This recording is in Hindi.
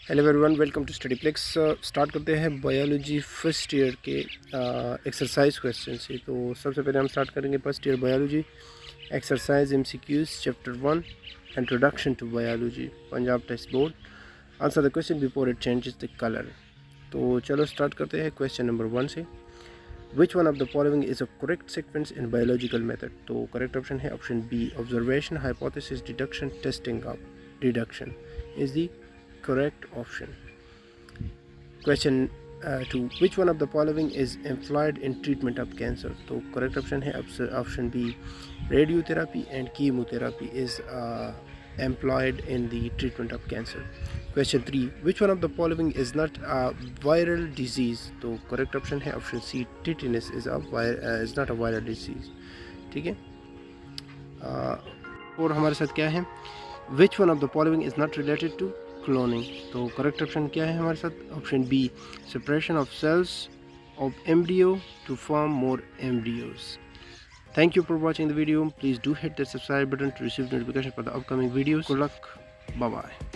Hello everyone, welcome to study flux. Start करते हैं बायोलॉजी फर्स्ट ईयर के एक्सरसाइज क्वेश्चन से। तो सबसे पहले हम स्टार्ट करेंगे first year biology exercise MCQS chapter 1 introduction to biology, Punjab test board. Answer the question before it changes the colour. तो चलो स्टार्ट करते हैं क्वेश्चन नंबर 1 से। Which one of the following is a correct sequence in biological method. तो करेक्ट ऑप्शन है option B, observation, hypothesis, deduction, testing of deduction is the correct option. Question 2. Which one of the following is employed in treatment of cancer? तो correct option है option B, radiotherapy and chemotherapy is employed in the treatment of cancer. Question 3. Which one of the following is not a viral disease? तो correct option है option C, tetanus is not a viral disease. ठीक है। और हमारे साथ क्या है? Which one of the following is not related to cloning. तो करेक्ट ऑप्शन क्या है हमारे साथ? Option B, separation of cells of embryo to form more embryos. Thank you for watching the video. Please do hit the subscribe button to receive notification for the upcoming videos. Good luck, bye bye.